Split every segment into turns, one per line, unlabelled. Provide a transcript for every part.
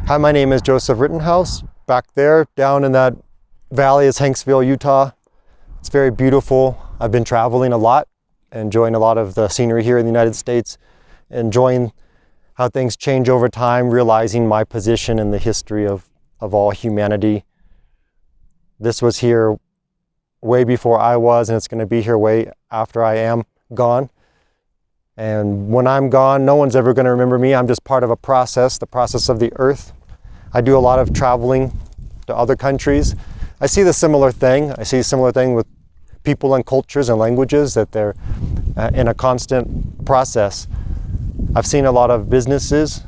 Hi, my name is Joseph Rittenhouse. Back there, down in that valley is Hanksville, Utah. It's very beautiful. I've been traveling a lot, enjoying a lot of the scenery here in the United States, enjoying how things change over time, realizing my position in the history of all humanity. This was here way before I was, and it's going to be here way after I am gone. And when I'm gone, no one's ever going to remember me. I'm just part of a process, the process of the earth. I do a lot of traveling to other countries. I see the similar thing. I see a similar thing with people and cultures and languages, that they're in a constant process. I've seen a lot of businesses,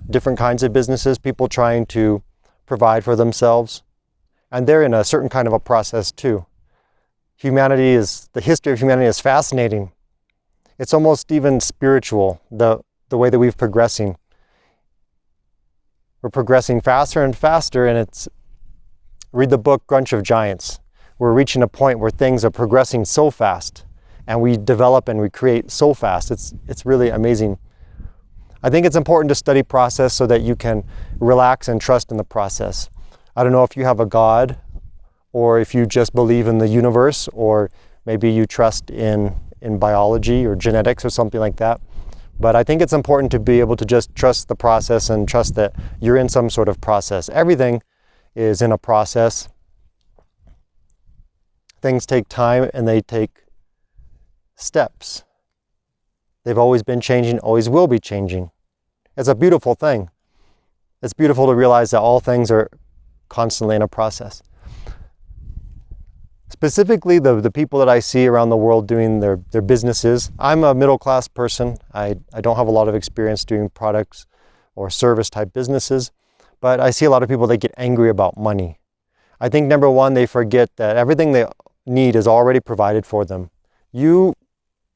different kinds of businesses, people trying to provide for themselves. And they're in a certain kind of a process too. The history of humanity is fascinating. It's almost even spiritual, the way that we're progressing. We're progressing faster and faster, and read the book Grunch of Giants. We're reaching a point where things are progressing so fast, and we develop and we create so fast. It's really amazing. I think it's important to study process so that you can relax and trust in the process. I don't know if you have a God, or if you just believe in the universe, or maybe you trust in biology or genetics or something like that. But I think it's important to be able to just trust the process and trust that you're in some sort of process. Everything is in a process. Things take time and they take steps. They've always been changing, always will be changing. It's a beautiful thing. It's beautiful to realize that all things are constantly in a process. Specifically, the people that I see around the world doing their businesses. I'm a middle-class person. I don't have a lot of experience doing products or service type businesses, but I see a lot of people that get angry about money. I think number one, they forget that everything they need is already provided for them. You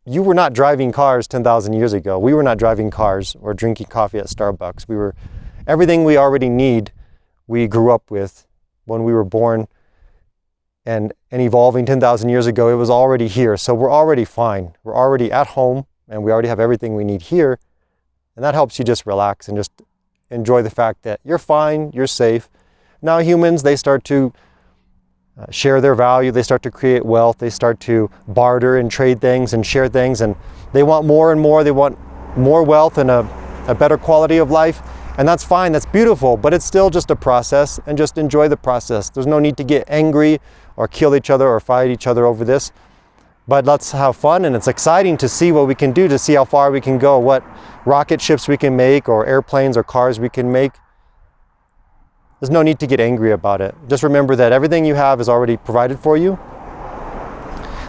were not driving cars 10,000 years ago. We were not driving cars or drinking coffee at Starbucks. Everything we already need, we grew up with when we were born. And evolving 10,000 years ago, it was already here. So we're already fine. We're already at home, and we already have everything we need here. And that helps you just relax and just enjoy the fact that you're fine, you're safe. Now humans, they start to share their value. They start to create wealth. They start to barter and trade things and share things. And they want more and more. They want more wealth and a better quality of life. And that's fine, that's beautiful, but it's still just a process, and just enjoy the process. There's no need to get angry or kill each other or fight each other over this. But let's have fun, and it's exciting to see what we can do, to see how far we can go, what rocket ships we can make, or airplanes or cars we can make. There's no need to get angry about it. Just remember that everything you have is already provided for you.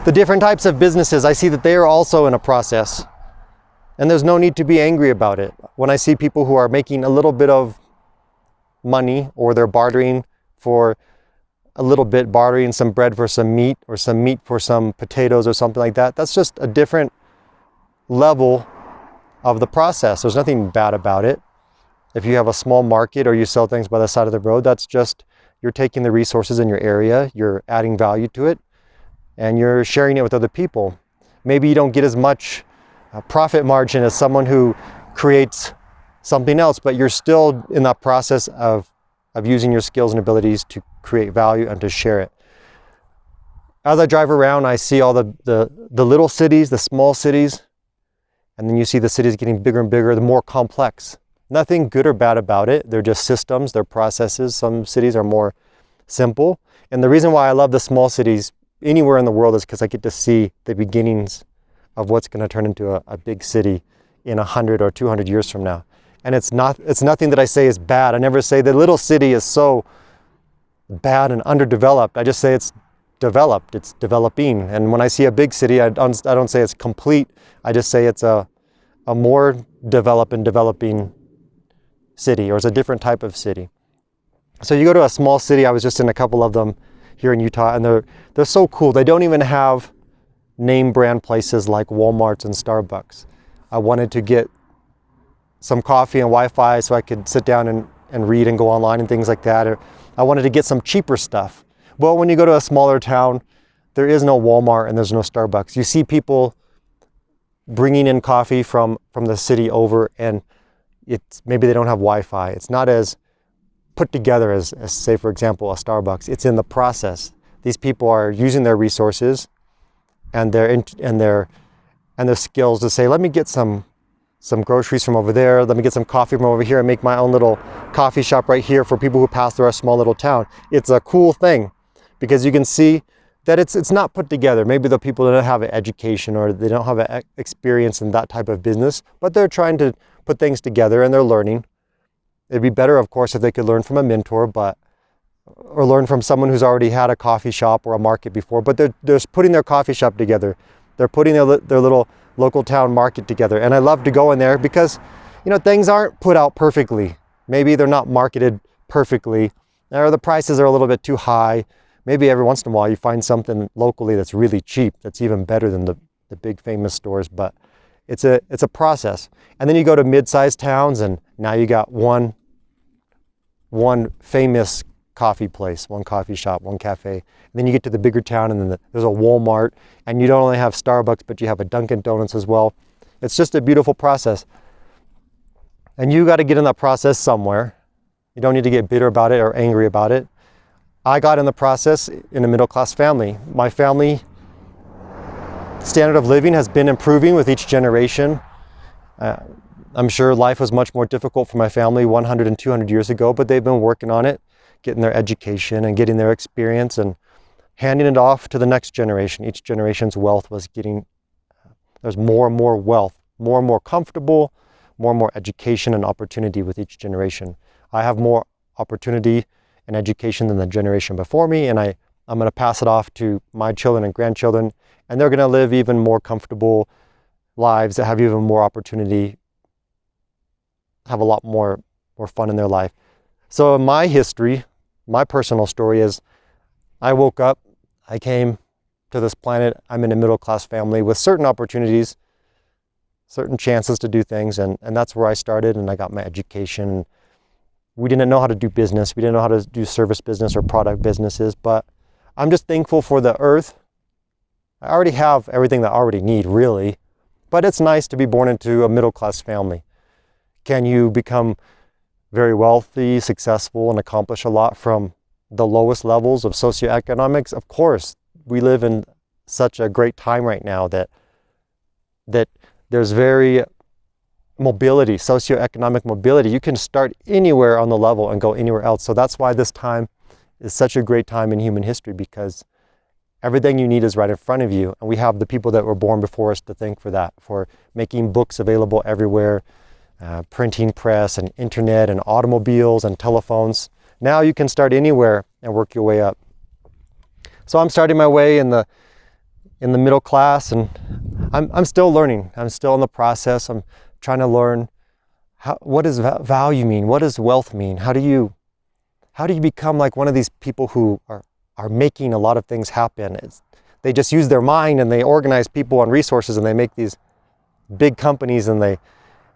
The different types of businesses, I see that they are also in a process. And there's no need to be angry about it. When I see people who are making a little bit of money, or they're bartering for a little bit, bartering some bread for some meat, or some meat for some potatoes or something like that, that's just a different level of the process. There's nothing bad about it. If you have a small market or you sell things by the side of the road, that's just, you're taking the resources in your area, you're adding value to it, and you're sharing it with other people. Maybe you don't get as much profit margin as someone who creates something else, but you're still in that process of using your skills and abilities to create value and to share it. As I drive around, I see all the little cities, the small cities, and then you see the cities getting bigger and bigger, the more complex. Nothing good or bad about it. They're just systems, they're processes. Some cities are more simple. And the reason why I love the small cities anywhere in the world is because I get to see the beginnings of what's going to turn into a big city in 100 or 200 years from now. And it's nothing that I say is bad. I never say the little city is so bad and underdeveloped. I just say it's developed, it's developing. And when I see a big city, I don't say it's complete. I just say it's a more developed and developing city, or it's a different type of city. So you go to a small city, I was just in a couple of them here in Utah, and they're so cool. They don't even have name brand places like Walmarts and Starbucks. I wanted to get some coffee and Wi-Fi so I could sit down and read and go online and things like that. Or I wanted to get some cheaper stuff. Well, when you go to a smaller town, there is no Walmart and there's no Starbucks. You see people bringing in coffee from the city over, and maybe they don't have Wi-Fi. It's not as put together as say, for example, a Starbucks. It's in the process. These people are using their resources and their skills to say, let me get some groceries from over there, let me get some coffee from over here and make my own little coffee shop right here for people who pass through our small little town. It's a cool thing because you can see that it's not put together. Maybe the people don't have an education or they don't have an experience in that type of business, but they're trying to put things together and they're learning. It'd be better, of course, if they could learn from a mentor, or learn from someone who's already had a coffee shop or a market before, but they're just putting their coffee shop together. They're putting their little local town market together. And I love to go in there because, things aren't put out perfectly. Maybe they're not marketed perfectly, or the prices are a little bit too high. Maybe every once in a while you find something locally that's really cheap, that's even better than the big famous stores, but it's a process. And then you go to mid-sized towns and now you got one famous coffee place, one coffee shop, one cafe. And then you get to the bigger town and then there's a Walmart, and you don't only have Starbucks, but you have a Dunkin' Donuts as well. It's just a beautiful process. And you got to get in that process somewhere. You don't need to get bitter about it or angry about it. I got in the process in a middle-class family. My family standard of living has been improving with each generation. I'm sure life was much more difficult for my family 100 and 200 years ago, but they've been working on it, getting their education and getting their experience and handing it off to the next generation. Each generation's wealth was there's more and more wealth, more and more comfortable, more and more education and opportunity with each generation. I have more opportunity and education than the generation before me, and I'm going to pass it off to my children and grandchildren, and they're going to live even more comfortable lives that have even more opportunity, have a lot more fun in their life. So in my history, my personal story is I woke up, I came to this planet, I'm in a middle-class family with certain opportunities, certain chances to do things, and that's where I started, and I got my education. We didn't know how to do business. We didn't know how to do service business or product businesses, but I'm just thankful for the earth. I already have everything that I already need, really, but it's nice to be born into a middle-class family. Can you become very wealthy, successful, and accomplish a lot from the lowest levels of socioeconomics? Of course. We live in such a great time right now that there's very mobility, socioeconomic mobility. You can start anywhere on the level and go anywhere else. So that's why this time is such a great time in human history, because everything you need is right in front of you. And we have the people that were born before us to thank for that, for making books available everywhere, printing press and internet and automobiles and telephones. Now you can start anywhere and work your way up. So I'm starting my way in the middle class, and I'm still learning. I'm still in the process. I'm trying to learn what does value mean? What does wealth mean? How do you become like one of these people who are making a lot of things happen? They just use their mind and they organize people and resources, and they make these big companies, and they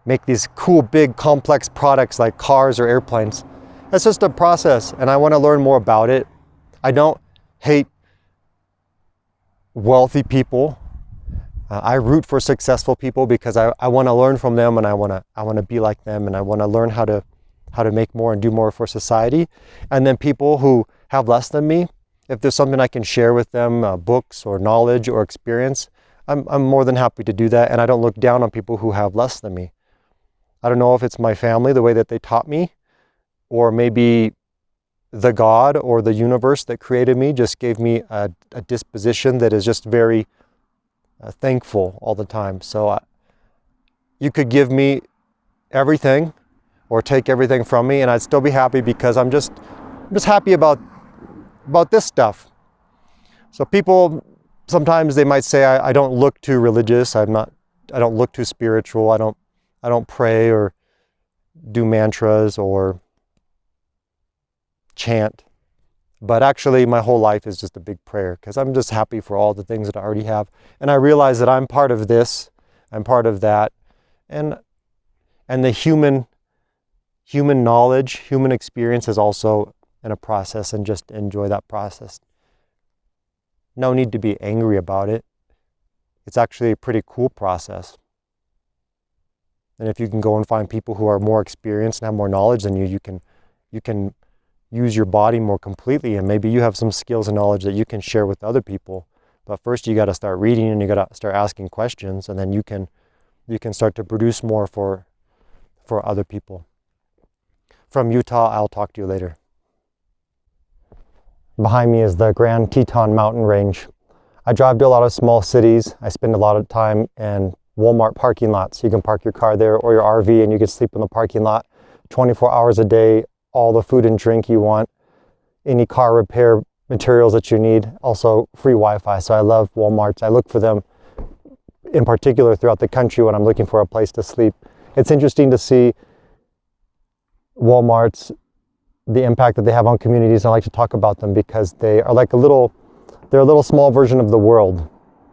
make these cool, big, complex products like cars or airplanes. That's just a process, and I want to learn more about it. I don't hate wealthy people. I root for successful people because I want to learn from them, and I want to be like them, and I want to learn how to make more and do more for society. And then people who have less than me, if there's something I can share with them, books or knowledge or experience, I'm more than happy to do that. And I don't look down on people who have less than me. I don't know if it's my family, the way that they taught me, or maybe the God or the universe that created me just gave me a disposition that is just very thankful all the time. So you could give me everything or take everything from me, and I'd still be happy, because I'm just happy about this stuff. So people, sometimes they might say I don't look too religious. I don't look too spiritual. I don't pray or do mantras or chant. But actually my whole life is just a big prayer, because I'm just happy for all the things that I already have. And I realize that I'm part of this, I'm part of that. And the human knowledge, human experience is also in a process, and just enjoy that process. No need to be angry about it. It's actually a pretty cool process. And if you can go and find people who are more experienced and have more knowledge than you, you can use your body more completely, and maybe you have some skills and knowledge that you can share with other people. But first you got to start reading, and you got to start asking questions, and then you can start to produce more for other people. From Utah, I'll talk to you later. Behind me is the Grand Teton mountain range. I drive to a lot of small cities. I spend a lot of time in Walmart parking lots. You can park your car there or your RV, and you can sleep in the parking lot 24 hours a day, all the food and drink you want, any car repair materials that you need, also free Wi-Fi. So I love Walmarts. I look for them in particular throughout the country when I'm looking for a place to sleep. It's interesting to see Walmarts, the impact that they have on communities. I like to talk about them because they are like they're a little small version of the world.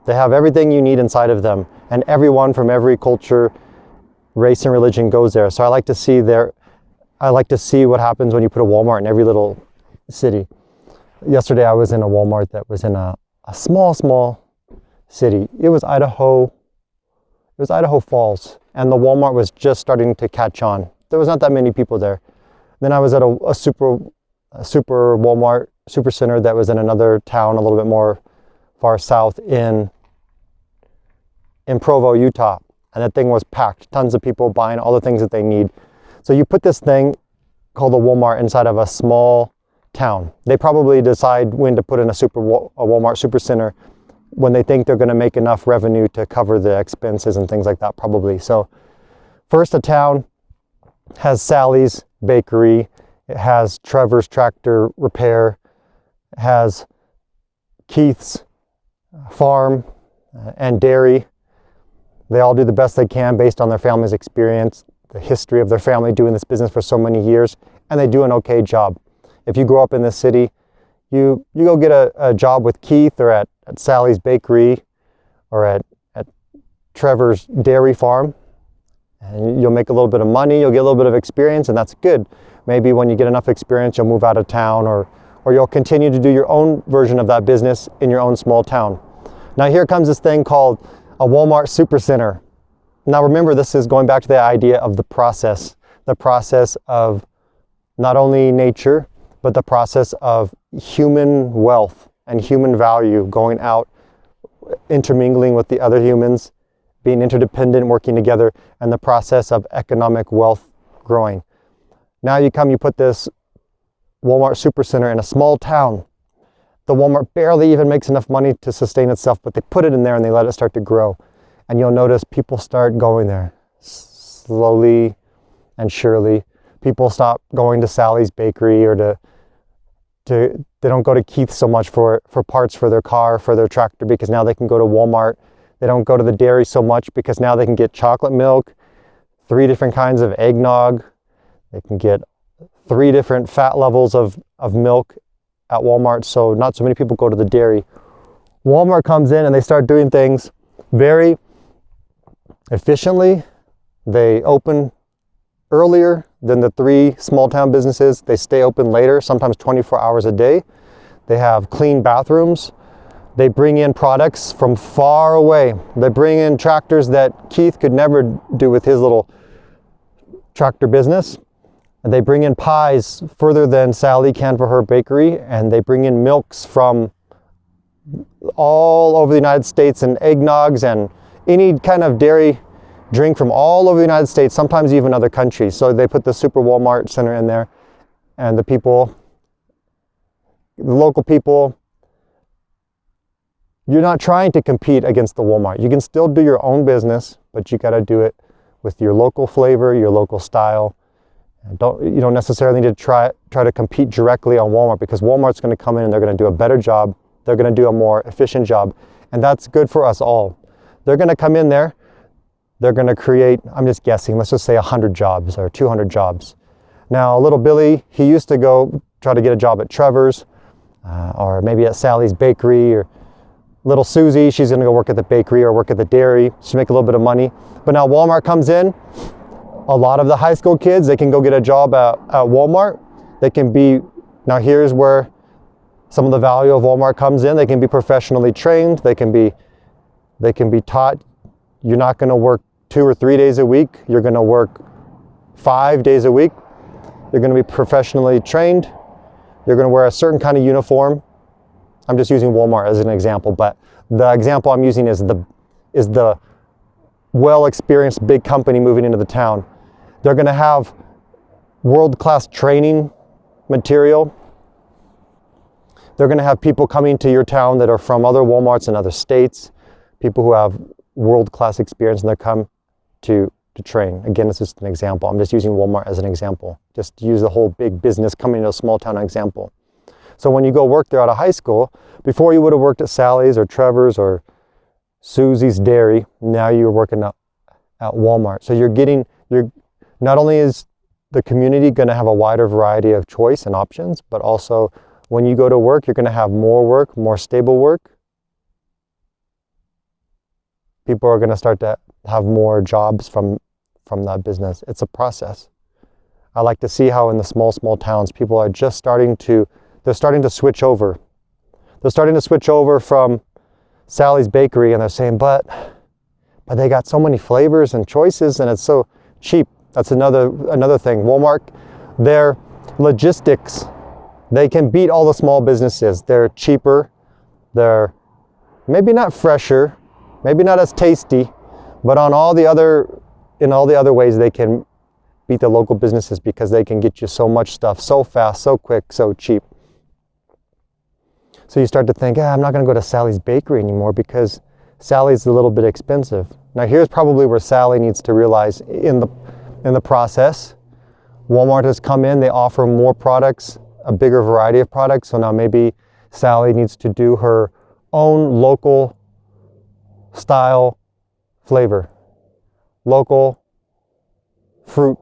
They have everything you need inside of them, and everyone from every culture, race, and religion goes there. So I like to see what happens when you put a Walmart in every little city. Yesterday I was in a Walmart that was in a small city. It was Idaho Falls, and the Walmart was just starting to catch on. There was not that many people there. Then I was at a super Walmart, super center that was in another town a little bit more far south in Provo, Utah. And that thing was packed. Tons of people buying all the things that they need. So you put this thing called a Walmart inside of a small town. They probably decide when to put in a Walmart super center when they think they're going to make enough revenue to cover the expenses and things like that, probably. So first, a town has Sally's Bakery, it has Trevor's Tractor Repair, it has Keith's Farm and Dairy. They all do the best they can based on their family's experience, the history of their family doing this business for so many years, and they do an okay job. If you grow up in this city, you go get a job with Keith or at Sally's Bakery or at Trevor's Dairy Farm, and you'll make a little bit of money, you'll get a little bit of experience, and that's good. Maybe when you get enough experience, you'll move out of town, or you'll continue to do your own version of that business in your own small town. Now here comes this thing called a Walmart Supercenter. Now remember, this is going back to the idea of the process of not only nature, but the process of human wealth and human value going out, intermingling with the other humans, being interdependent, working together, and the process of economic wealth growing. Now you put this Walmart Supercenter in a small town. The Walmart barely even makes enough money to sustain itself, but they put it in there and they let it start to grow. And you'll notice people start going there slowly and surely. People stop going to Sally's Bakery or they don't go to Keith so much for parts for their car, for their tractor, because now they can go to Walmart. They don't go to the dairy so much because now they can get chocolate milk, 3 different kinds of eggnog. They can get 3 different fat levels of milk at Walmart, so not so many people go to the dairy. Walmart comes in and they start doing things very efficiently. They open earlier than the 3 small town businesses. They stay open later, sometimes 24 hours a day. They have clean bathrooms. They bring in products from far away. They bring in tractors that Keith could never do with his little tractor business. And they bring in pies further than Sally can for her bakery, and they bring in milks from all over the United States and eggnogs and any kind of dairy drink from all over the United States, sometimes even other countries. So they put the Super Walmart Center in there, and the local people, you're not trying to compete against the Walmart. You can still do your own business, but you got to do it with your local flavor, your local style. You don't necessarily need to try to compete directly on Walmart, because Walmart's going to come in and they're going to do a better job. They're going to do a more efficient job, and that's good for us all. They're going to come in there. They're going to create, I'm just guessing, let's just say 100 jobs or 200 jobs. Now, little Billy, he used to go try to get a job at Trevor's or maybe at Sally's Bakery, or little Susie, she's going to go work at the bakery or work at the dairy. She'll make a little bit of money. But now Walmart comes in. A lot of the high school kids, they can go get a job at Walmart. They can be, now here's where some of the value of Walmart comes in. They can be professionally trained. They can be taught. You're not going to work 2 or 3 days a week. You're going to work 5 days a week. You're going to be professionally trained. You're going to wear a certain kind of uniform. I'm just using Walmart as an example, but the example I'm using is the well-experienced big company moving into the town. They're going to have world-class training material. They're going to have people coming to your town that are from other Walmarts in other states, people who have world-class experience, and they come to train. Again, it's just an example. I'm just using Walmart as an example. Just use the whole big business coming to a small town example. So when you go work there out of high school, before you would have worked at Sally's or Trevor's or Susie's Dairy, now you're working at Walmart. So you're not only is the community going to have a wider variety of choice and options, but also when you go to work, you're going to have more work, more stable work. People are going to start to have more jobs from that business. It's a process. I like to see how in the small towns, people are just starting to switch over. They're starting to switch over from Sally's Bakery, and they're saying, but they got so many flavors and choices, and it's so cheap. That's another thing. Walmart, their logistics, they can beat all the small businesses. They're cheaper. They're maybe not fresher, maybe not as tasty, but in all the other ways they can beat the local businesses because they can get you so much stuff so fast, so quick, so cheap. So you start to think, I'm not going to go to Sally's Bakery anymore because Sally's a little bit expensive. Now here's probably where Sally needs to realize in the process. Walmart has come in, they offer more products, a bigger variety of products. So now maybe Sally needs to do her own local style flavor, local fruit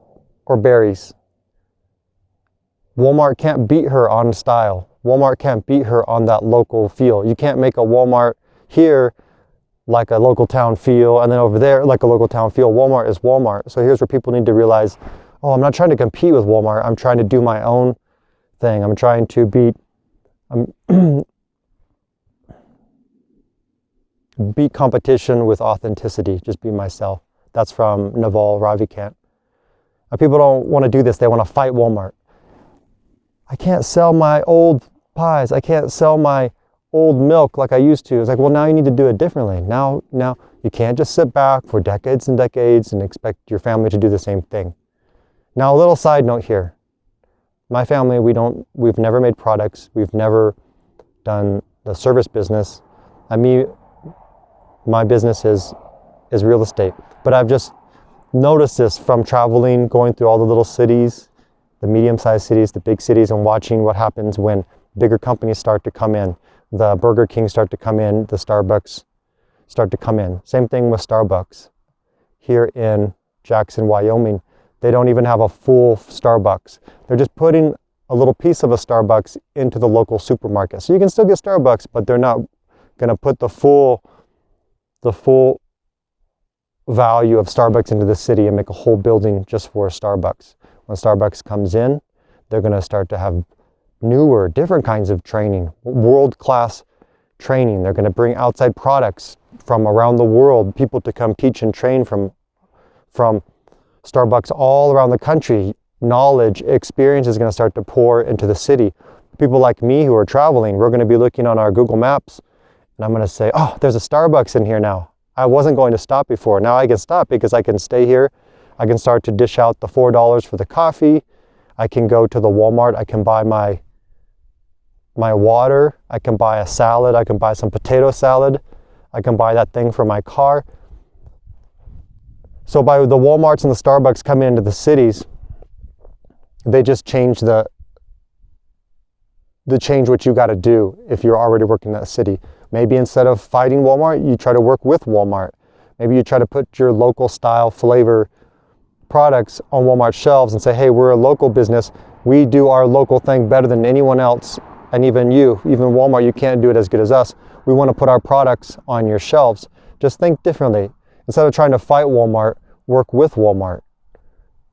or berries. Walmart can't beat her on style. Walmart can't beat her on that local feel. You can't make a Walmart here like a local town feel, and then over there like a local town feel. Walmart is Walmart. So here's where people need to realize, I'm not trying to compete with Walmart. I'm trying to do my own thing. I'm trying to beat competition with authenticity. Just be myself. That's from Naval Ravikant. People don't want to do this. They want to fight Walmart. I can't sell my old pies. I can't sell my old milk like I used to. It's like, well, now you need to do it differently. Now you can't just sit back for decades and decades and expect your family to do the same thing. Now, a little side note here. My family, we've never made products. We've never done the service business. My business is real estate. But I've just noticed this from traveling, going through all the little cities, the medium-sized cities, the big cities, and watching what happens when bigger companies start to come in. The Burger King start to come in, the Starbucks start to come in. Same thing with Starbucks. Here in Jackson, Wyoming, they don't even have a full Starbucks. They're just putting a little piece of a Starbucks into the local supermarket. So you can still get Starbucks, but they're not going to put the full value of Starbucks into the city and make a whole building just for Starbucks. When Starbucks comes in, they're going to start to have newer, different kinds of training, world-class training. They're going to bring outside products from around the world, people to come teach and train from Starbucks all around the country. Knowledge, experience is going to start to pour into the city. People like me who are traveling, we're going to be looking on our Google Maps, and I'm going to say, there's a Starbucks in here now. I wasn't going to stop before. Now I can stop because I can stay here. I can start to dish out the $4 for the coffee. I can go to the Walmart. I can buy my water. I can buy a salad. I can buy some potato salad. I can buy that thing for my car. So by the Walmarts and the Starbucks coming into the cities, they just change change what you got to do if you're already working in that city. Maybe instead of fighting Walmart, you try to work with Walmart. Maybe you try to put your local style flavor products on Walmart shelves and say, hey, we're a local business. We do our local thing better than anyone else. And even Walmart, you can't do it as good as us. We want to put our products on your shelves. Just think differently. Instead of trying to fight Walmart, work with Walmart.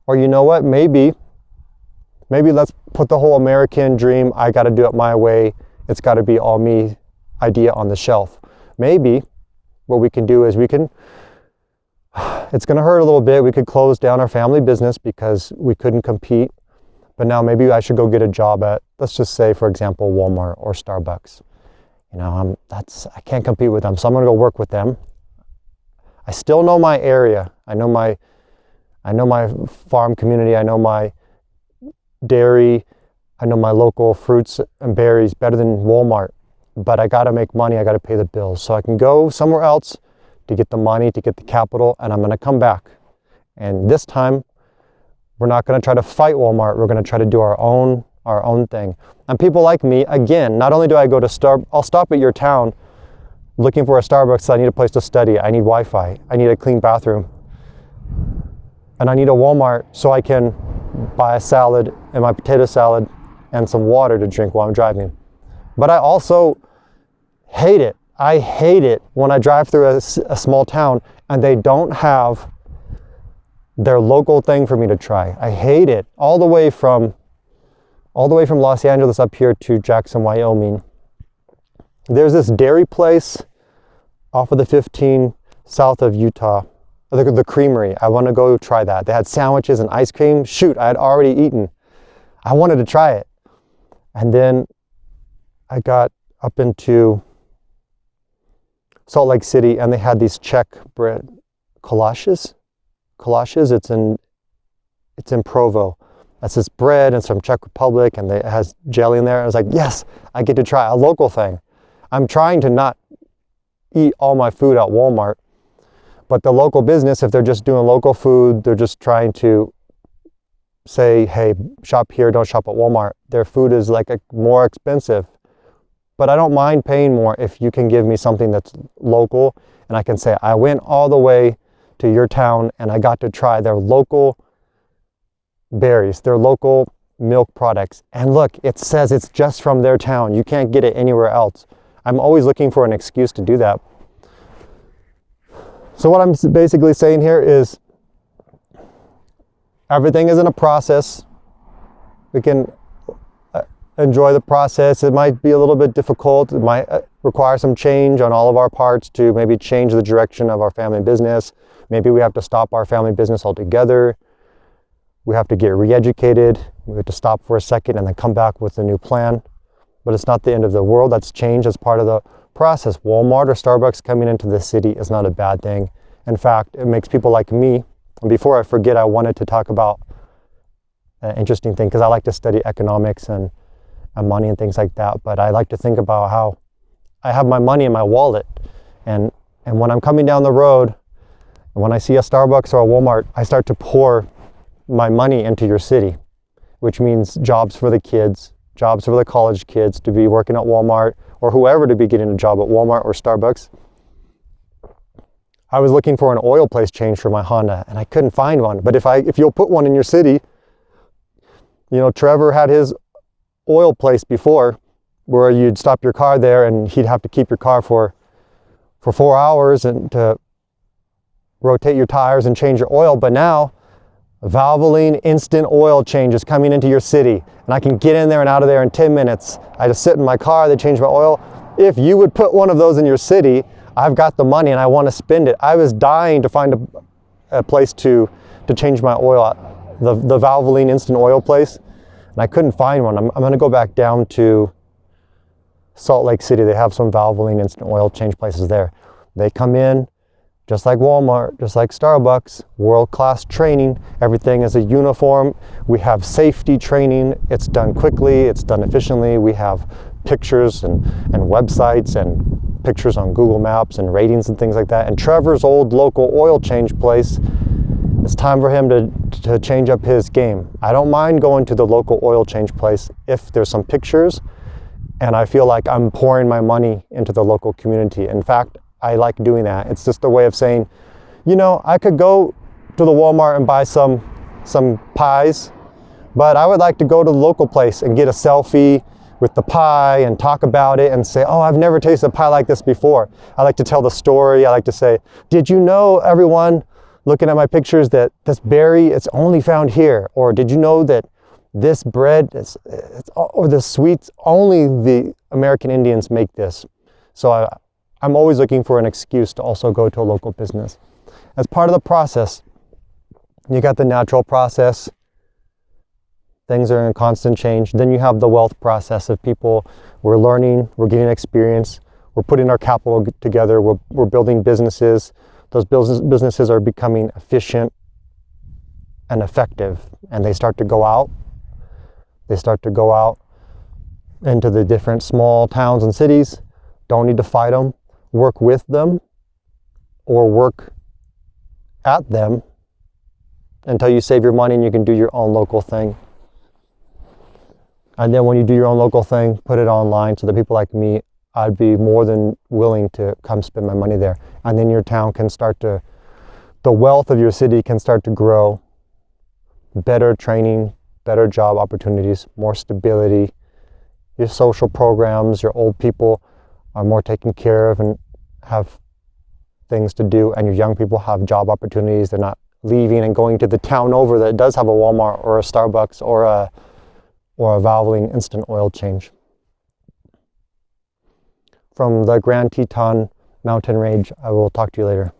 Or you know what, maybe let's put the whole American dream, I got to do it my way, it's got to be all me idea on the shelf. Maybe what we can do is it's going to hurt a little bit. We could close down our family business because we couldn't compete. But now maybe I should go get a job at, let's just say, for example, Walmart or Starbucks. You know, I can't compete with them, so I'm gonna go work with them. I still know my area. I know my farm community. I know my dairy. I know my local fruits and berries better than Walmart. But I gotta make money. I gotta pay the bills. So I can go somewhere else to get the money, to get the capital, and I'm gonna come back. And this time, we're not gonna try to fight Walmart. We're gonna try to do our own thing. And people like me, again, not only do I go to I'll stop at your town looking for a Starbucks. I need a place to study. I need Wi-Fi. I need a clean bathroom. And I need a Walmart so I can buy a salad and my potato salad and some water to drink while I'm driving. But I also hate it. I hate it when I drive through a small town and they don't have their local thing for me to try. I hate it. All the way from Los Angeles up here to Jackson, Wyoming. There's this dairy place off of the 15 south of Utah, the creamery. I want to go try that. They had sandwiches and ice cream. Shoot, I had already eaten. I wanted to try it. And then I got up into Salt Lake City and they had these Czech bread kolaches. It's in Provo. That's this bread, and it's from Czech Republic, and it has jelly in there. I was like, yes, I get to try a local thing. I'm trying to not eat all my food at Walmart, but the local business, if they're just doing local food, they're just trying to say, hey, shop here, don't shop at Walmart. Their food is like more expensive. But I don't mind paying more if you can give me something that's local, and I can say, I went all the way to your town and I got to try their local berries, their local milk products. And look, it says it's just from their town. You can't get it anywhere else. I'm always looking for an excuse to do that. So what I'm basically saying here is everything is in a process. We can enjoy the process. It might be a little bit difficult. It might require some change on all of our parts to maybe change the direction of our family business. Maybe we have to stop our family business altogether. We have to get re-educated. We have to stop for a second and then come back with a new plan. But it's not the end of the world. That's change as part of the process. Walmart or Starbucks coming into the city is not a bad thing. In fact, it makes people like me. And before I forget, I wanted to talk about an interesting thing because I like to study economics and money and things like that. But I like to think about how I have my money in my wallet. And when I'm coming down the road, and when I see a Starbucks or a Walmart, I start to pour my money into your city, which means jobs for the kids, jobs for the college kids to be working at Walmart, or whoever to be getting a job at Walmart or Starbucks. I was looking for an oil place change for my Honda and I couldn't find one. But if you'll put one in your city, you know, Trevor had his oil place before where you'd stop your car there and he'd have to keep your car for 4 hours and to rotate your tires and change your oil. But now Valvoline instant oil change is coming into your city and I can get in there and out of there in 10 minutes. I just sit in my car, they change my oil. If you would put one of those in your city, I've got the money and I want to spend it. I was dying to find a place to change my oil, the Valvoline instant oil place, and I couldn't find one. I'm going to go back down to Salt Lake City. They have some Valvoline instant oil change places there. They come in just like Walmart, just like Starbucks, world-class training. Everything is a uniform. We have safety training. It's done quickly, it's done efficiently. We have pictures and websites and pictures on Google Maps and ratings and things like that. And Trevor's old local oil change place, it's time for him to change up his game. I don't mind going to the local oil change place if there's some pictures and I feel like I'm pouring my money into the local community. In fact, I like doing that. It's just a way of saying, you know, I could go to the Walmart and buy some pies, but I would like to go to the local place and get a selfie with the pie and talk about it and say, oh, I've never tasted a pie like this before. I like to tell the story. I like to say, did you know, everyone, looking at my pictures, that this berry, it's only found here? Or did you know that this bread, or the sweets, only the American Indians make this? So I'm always looking for an excuse to also go to a local business. As part of the process, you got the natural process. Things are in constant change. Then you have the wealth process of people. We're learning, we're getting experience, we're putting our capital together, we're building businesses. Those businesses are becoming efficient and effective, and they start to go out. They start to go out into the different small towns and cities. Don't need to fight them. Work with them or work at them until you save your money and you can do your own local thing. And then when you do your own local thing, put it online so that people like me, I'd be more than willing to come spend my money there. And then your town can start to, the wealth of your city can start to grow. Better training, better job opportunities, more stability. Your social programs, your old people are more taken care of and have things to do, and your young people have job opportunities. They're not leaving and going to the town over that does have a Walmart or a Starbucks or a Valvoline instant oil change. From the Grand Teton mountain range, I will talk to you later.